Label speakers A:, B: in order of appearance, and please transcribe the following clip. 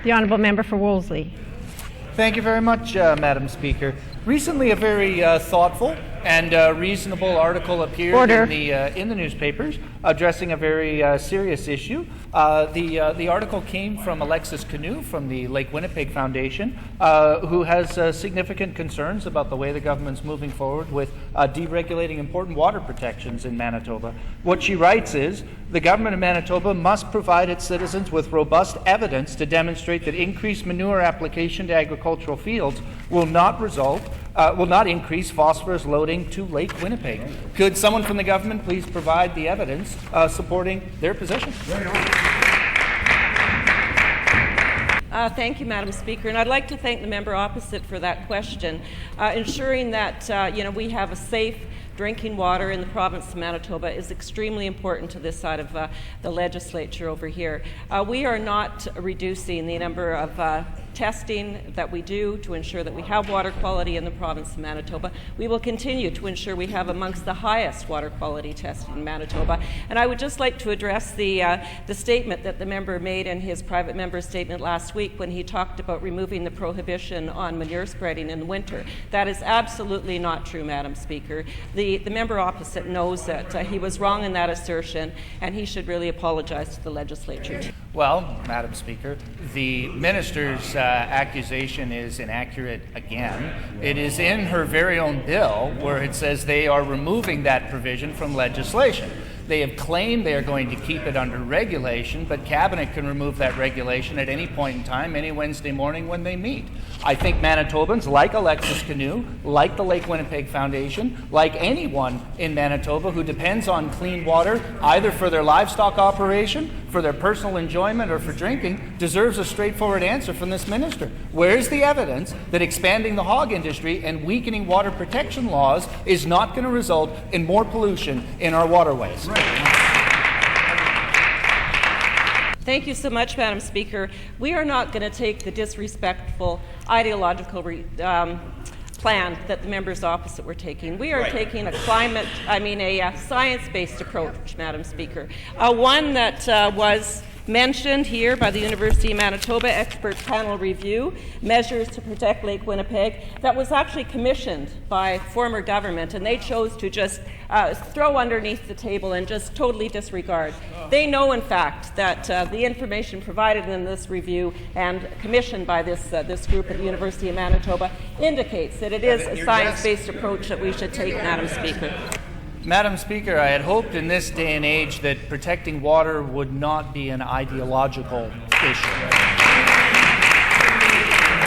A: The Honourable Member for Wolseley.
B: Thank you very much, Madam Speaker. Recently, a very thoughtful and reasonable article appeared in the newspapers addressing a very serious issue. The article came from Alexis Canoe from the Lake Winnipeg Foundation, who has significant concerns about the way the government's moving forward with deregulating important water protections in Manitoba. What she writes is, the government of Manitoba must provide its citizens with robust evidence to demonstrate that increased manure application to agricultural fields will not increase phosphorus loading to Lake Winnipeg. Could someone from the government please provide the evidence supporting their position?
C: Thank you, Madam Speaker, and I'd like to thank the member opposite for that question. Ensuring that we have a safe drinking water in the province of Manitoba is extremely important to this side of the legislature over here. We are not reducing the number of testing that we do to ensure that we have water quality in the province of Manitoba. We will continue to ensure we have amongst the highest water quality testing in Manitoba. And I would just like to address the statement that the member made in his private member statement last week when he talked about removing the prohibition on manure spreading in the winter. That is absolutely not true, Madam Speaker. The member opposite knows that he was wrong in that assertion, and he should really apologize to the legislature.
B: Well, Madam Speaker, the minister's accusation is inaccurate again. It is in her very own bill where it says they are removing that provision from legislation. They have claimed they are going to keep it under regulation, but Cabinet can remove that regulation at any point in time, any Wednesday morning when they meet. I think Manitobans, like Alexis Canoe, like the Lake Winnipeg Foundation, like anyone in Manitoba who depends on clean water, either for their livestock operation, for their personal enjoyment, or for drinking, deserves a straightforward answer from this minister. Where is the evidence that expanding the hog industry and weakening water protection laws is not going to result in more pollution in our waterways?
C: Thank you so much, Madam Speaker. We are not going to take the disrespectful ideological plan that the members opposite were taking. We are taking a science-based approach, Madam Speaker. One that was mentioned here by the University of Manitoba expert panel review, Measures to Protect Lake Winnipeg, that was actually commissioned by former government, and they chose to just throw underneath the table and just totally disregard. They know, in fact, that the information provided in this review and commissioned by this group at the University of Manitoba indicates that it is a science-based approach that we should take, Madam Speaker.
B: Madam Speaker, I had hoped in this day and age that protecting water would not be an ideological issue.